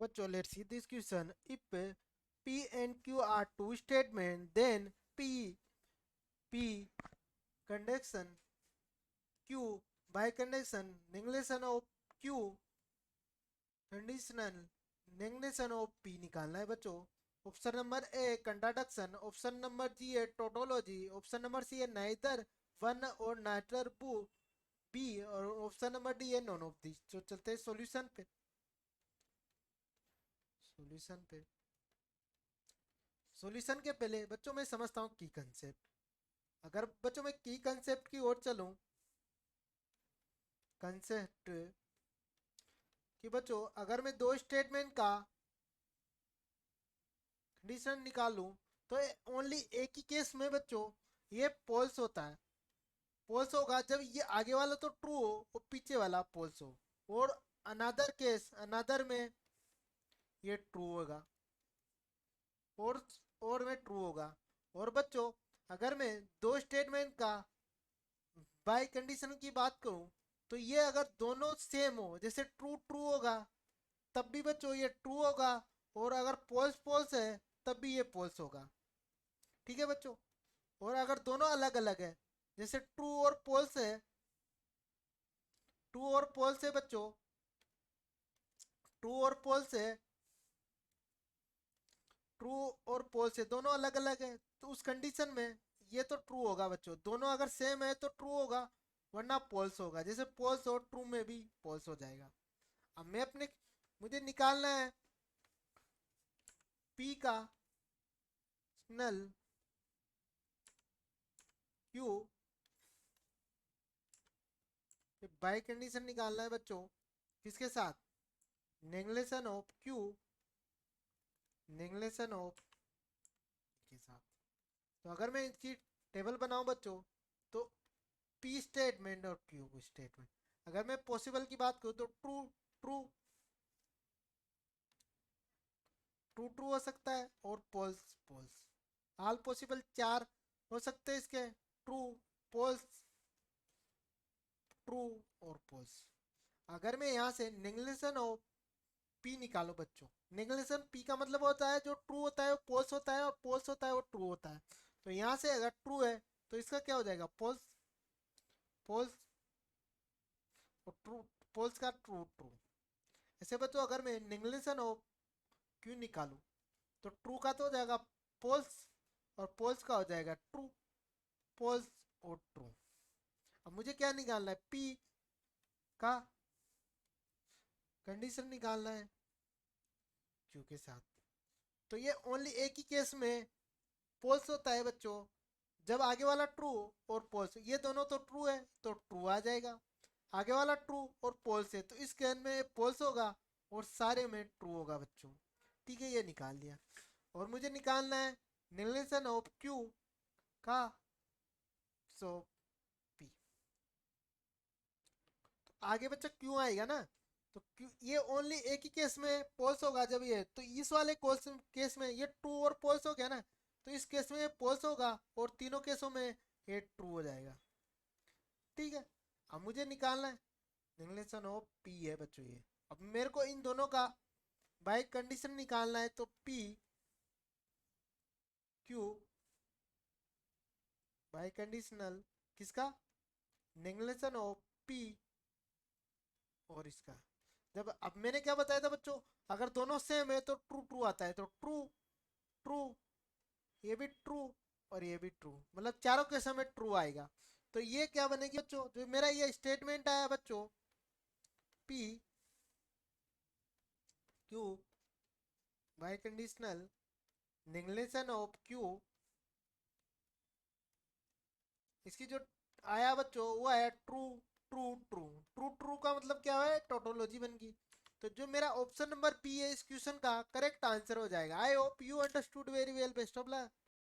बच्चों let's see this question if P and Q are two statement then P condition Q by condition negation of Q conditional negation of P निकालना है बच्चों। Option number A contradiction, option number G है tautology, option number C है neither one और neither B और option number D है none of this. तो चलते हैं सॉल्यूशन पे। सॉल्यूशन पे सॉल्यूशन के पहले बच्चों मैं समझता हूँ की कंसेप्ट। अगर बच्चों मैं की कंसेप्ट की ओर चलूं, कंसेप्ट कि बच्चों अगर मैं दो स्टेटमेंट का कंडीशन निकालूं तो ओनली एक ही केस में बच्चों ये पोल्स होता है। पोल्स होगा जब ये आगे वाला तो ट्रू हो और पीछे वाला पोल्स हो। और अनदर केस अनदर में ये ट्रू होगा और में ट्रू होगा। और बच्चों अगर मैं दो स्टेटमेंट का बाय कंडीशन की बात करूं तो ये अगर दोनों सेम हो, जैसे ट्रू ट्रू होगा तब भी बच्चों ये ट्रू होगा, और अगर पोल्स पोल्स है तब भी ये पोल्स होगा। ठीक है बच्चों। और अगर दोनों अलग अलग है, जैसे ट्रू और पोल्स है, ट्रू और पोल्स है बच्चों, ट्रू और पोल्स है, ट्रू और पोल्स है, दोनों अलग अलग है, तो उस कंडीशन में ये तो ट्रू होगा बच्चों। दोनों अगर सेम है तो ट्रू होगा, वरना पोल्स होगा। जैसे पोल्स और ट्रू में भी पोल्स हो जाएगा। अब मैं अपने मुझे निकालना है पी का नल क्यू बाय कंडीशन निकालना है बच्चों किसके साथ, नेगलेशन ऑफ क्यू नेगलेशन ऑफ के साथ। तो अगर मैं इसकी टेबल बनाऊं बच्चों तो पी स्टेटमेंट और क्यू स्टेटमेंट, अगर मैं पॉसिबल की बात करूं तो ट्रू ट्रू ट्रू ट्रू हो सकता है और पोल्स पोल्स। ऑल पॉसिबल चार हो सकते हैं इसके, ट्रू पोल्स ट्रू और पोल्स। अगर मैं यहाँ से नेगलेशन ऑफ पी निकालो बच्चों, नेगलेशन पी का मतलब होता है जो ट्रू होता है वो पोल्स होता है और पोल्स होता है वो ट्रू होता है। तो यहाँ से अगर ट्रू है तो इसका क्या हो जाएगा, पोल्स पोल्स और ट्रू, पोल्स का ट्रू ट्रू। ऐसे बच्चों अगर मैं नेगलेशन ऑफ क्यू निकालूं तो ट्रू का तो हो जाएगा पोल्स और पोल्स का हो जाएगा ट्रू, पोल्स और ट्रू। अब मुझे क्या निकालना है, पी का कंडीशन निकालना है क्यू के साथ। तो ये ओनली एक ही केस में पोल्स होता है बच्चों, जब आगे वाला ट्रू और पोल्स, ये दोनों तो ट्रू है तो ट्रू आ जाएगा। आगे वाला ट्रू और पोल्स है तो इस केस में पोल्स होगा और सारे में ट्रू होगा बच्चों। ठीक है, ये निकाल लिया। और मुझे निकालना है निगलेशन ऑफ क्यू का सो पी। तो आगे बच्चा क्यू आएगा ना, तो क्यू ये ओनली एक ही केस में पोल्स होगा जब ये, तो इस वाले केस में ये ट्रू और पोल्स हो गया ना, तो इस केस में ये पोल्स होगा और तीनों केसों में ये ट्रू हो जाएगा। ठीक है। अब मुझे निकालना है निगलेशन ऑफ पी है बच्चों ये। अब मेरे को इन दोनों का बाय कंडीशन निकालना है तो पी क्यू बाय कंडीशनल किसका, नेगलेशन ऑफ पी और इसका। जब अब मैंने क्या बताया था बच्चों, अगर दोनों सेम है तो ट्रू ट्रू आता है, तो ट्रू ट्रू ये भी ट्रू और ये भी ट्रू, मतलब चारों के समय ट्रू आएगा। तो ये क्या बनेगी बच्चों, जो मेरा ये स्टेटमेंट आया बच्चों P Q by conditional negation of Q, इसकी जो आया बच्चों वो आया true true true. True true का मतलब क्या है, टोटोलॉजी बन गई। तो जो मेरा ऑप्शन नंबर पी है इस क्वेश्चन का करेक्ट आंसर हो जाएगा। I hope you understood very well, best of luck.